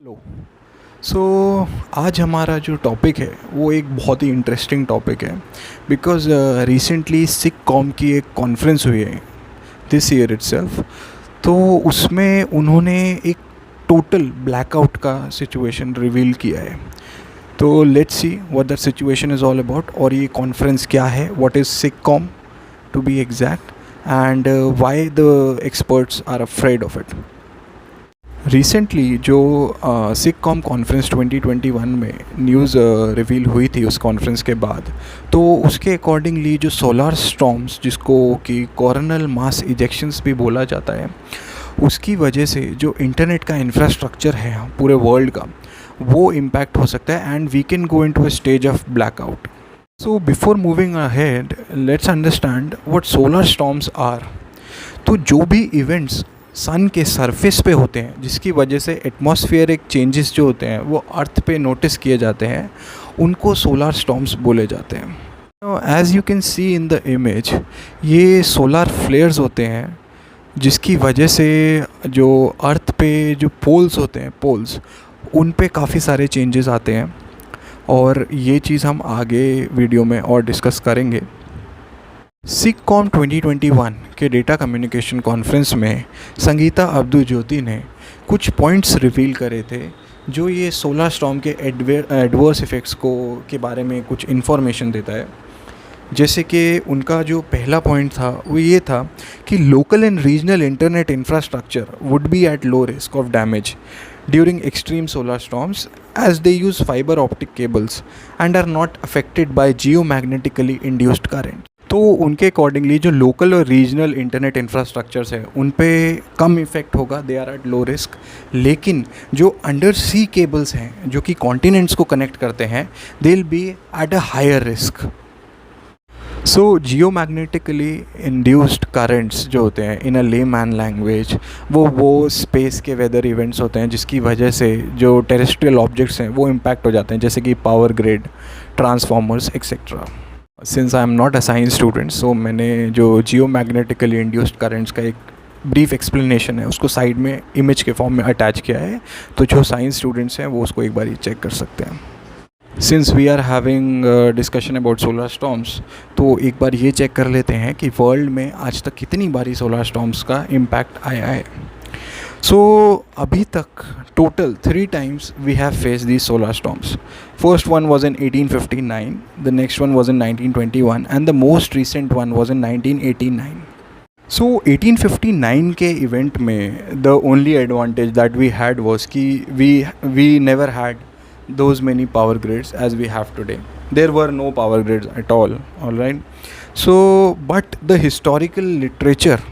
Hello. सो आज हमारा जो टॉपिक है वो एक बहुत ही इंटरेस्टिंग टॉपिक है बिकॉज़ रिसेंटली सिक कॉम की एक कॉन्फ्रेंस हुई है दिस ईयर इटसेल्फ। तो उसमें उन्होंने एक टोटल ब्लैकआउट का सिचुएशन रिवील किया है। तो let's see what that situation is all about और ये कॉन्फ्रेंस क्या है, व्हाट इज़ सिक कॉम to be exact and why the experts are afraid of it. Recently जो सिक कॉम कॉन्फ्रेंस 2021 में न्यूज़ रिवील हुई थी उस कॉन्फ्रेंस के बाद, तो उसके अकॉर्डिंगली जो सोलार स्टॉर्म्स जिसको कि कोरोनल मास इजेक्शंस भी बोला जाता है, उसकी वजह से जो इंटरनेट का इंफ्रास्ट्रक्चर है पूरे वर्ल्ड का वो इम्पैक्ट हो सकता है and we can go into a stage of blackout. So before moving ahead let's understand what solar storms are. तो जो भी इवेंट्स सन के सरफेस पे होते हैं जिसकी वजह से एटमॉस्फेरिक चेंजेस जो होते हैं वो अर्थ पे नोटिस किए जाते हैं, उनको सोलार स्टॉर्म्स बोले जाते हैं। As you can see in the image, ये सोलार फ्लेयर्स होते हैं जिसकी वजह से जो अर्थ पे जो पोल्स होते हैं पोल्स उन पे काफ़ी सारे चेंजेस आते हैं और ये चीज़ हम आगे वीडियो में और डिस्कस करेंगे। सिक कॉम 2021 के डेटा कम्युनिकेशन कॉन्फ्रेंस में संगीता अब्दुल-ज्योति ने कुछ पॉइंट्स रिवील करे थे जो ये सोलर स्टॉर्म के एडवर्स इफ़ेक्ट्स को के बारे में कुछ इन्फॉर्मेशन देता है। जैसे कि उनका जो पहला पॉइंट था वो ये था कि local and regional internet infrastructure would be eight low risk of damage during extreme solar storms as they use fiber optic cables and are not affected by geomagnetically induced current। तो उनके accordingly जो local और regional internet infrastructures है उन पे कम effect होगा, they are at low risk. लेकिन जो अंडर सी केबल्स हैं जो कि कॉन्टिनेंट्स को कनेक्ट करते हैं, they will be at a higher risk. So geomagnetically induced currents जो होते हैं इन अ लेमैन लैंग्वेज, वो स्पेस के वेदर इवेंट्स होते हैं जिसकी वजह से जो टेरेस्ट्रियल ऑब्जेक्ट्स हैं वो इम्पैक्ट हो जाते हैं, जैसे कि power grid, transformers etcetera. Since I am not a science student, so मैंने जो जियोमैग्नेटिकली इंड्यूस्ड करंट्स का एक ब्रीफ एक्सप्लेनेशन है उसको साइड में इमेज के फॉर्म में अटैच किया है, तो जो साइंस स्टूडेंट्स हैं वो उसको एक बार चेक कर सकते हैं। Since we are having discussion about solar storms, तो एक बार ये चेक कर लेते हैं कि वर्ल्ड में आज तक कितनी बारी सोलर स्टॉर्म्स का इम्पैक्ट आया है। सो अभी तक total 3 times we have faced these solar storms. First one was in 1859, the next one was in 1921 and the most recent one was in 1989. So 1859 के इवेंट में the only advantage that we had was कि we never had those many power grids as we have today. There were no power grids at all right? So but the historical literature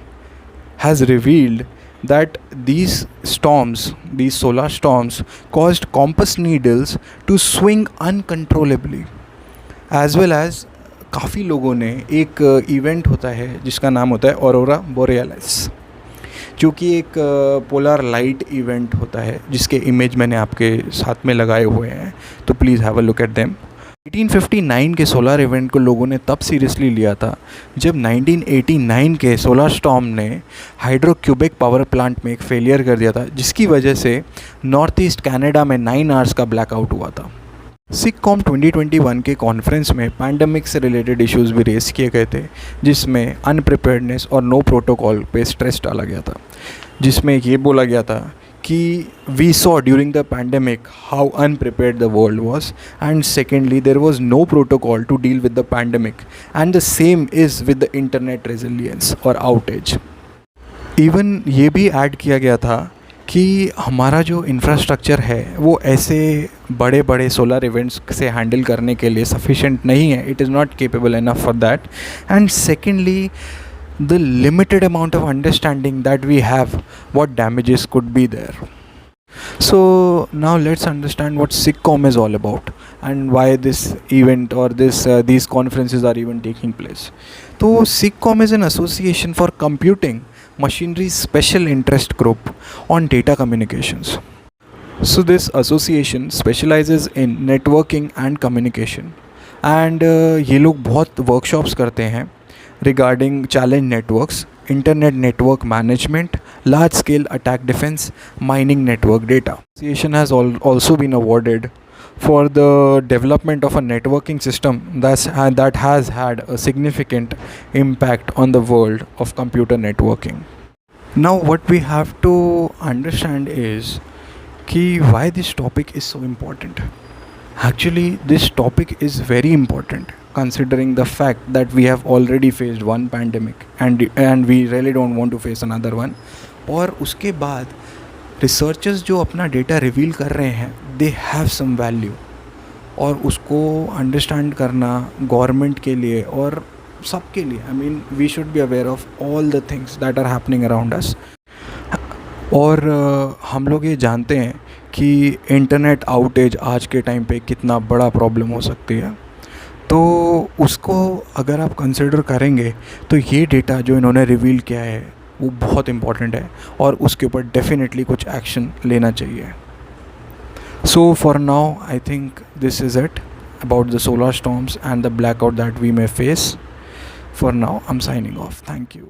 has revealed that these storms, these solar storms caused compass needles to swing uncontrollably, as well as काफ़ी लोगों ने एक event होता है जिसका नाम होता है ऑरोरा बोरियालिस, जो कि एक पोलर लाइट इवेंट होता है जिसके इमेज मैंने आपके साथ में लगाए हुए हैं, तो please have a look at them. 1859 के सोलर इवेंट को लोगों ने तब सीरियसली लिया था जब 1989 के सोलर स्टॉर्म ने हाइड्रोक्यूबिक पावर प्लांट में एक फेलियर कर दिया था, जिसकी वजह से नॉर्थ ईस्ट कनाडा में 9 hours का ब्लैकआउट हुआ था। सिक कॉम 2021 के कॉन्फ्रेंस में पैंडमिक से रिलेटेड इश्यूज भी रेस किए गए थे, जिसमें अनप्रिपेयर्डनेस और नो प्रोटोकॉल पे स्ट्रेस डाला गया था, जिसमें ये बोला गया था कि we saw during the pandemic how unprepared the world was, and secondly there was no protocol to deal with the pandemic, and the same is with the internet resilience or outage। even ये भी add किया गया था कि हमारा जो infrastructure है वो ऐसे बड़े बड़े सोलर इवेंट्स से हैंडल करने के लिए सफिशेंट नहीं है, it is not capable enough for that, and secondly the limited amount of understanding that we have what damages could be there. So now let's understand what SICCOM is all about and why this event or these conferences are even taking place. So SICCOM is an association for computing machinery's special interest group on data communications. So this association specializes in networking and communication, and ये लोग बहुत workshops करते हैं regarding challenge networks, internet network management, large scale attack defense, mining network data. Association has also been awarded for the development of a networking system that has had a significant impact on the world of computer networking. Now, what we have to understand is why this topic is so important. Actually, this topic is very important considering the fact that we have already faced one pandemic and we really don't want to face another one. और उसके बाद researchers जो अपना data reveal कर रहे हैं they have some value, और उसको अंडरस्टैंड करना गवर्नमेंट के लिए और सबके लिए, I mean we should be aware of all the things that are happening around us. और हम लोग ये जानते हैं कि इंटरनेट आउटेज आज के टाइम पे कितना बड़ा प्रॉब्लम हो सकती है. तो उसको अगर आप कंसिडर करेंगे तो ये डेटा जो इन्होंने रिवील किया है वो बहुत इम्पॉर्टेंट है और उसके ऊपर डेफिनेटली कुछ एक्शन लेना चाहिए. So for now I think this is it about the solar storms and the blackout that we may face. For now, I'm signing off. Thank you.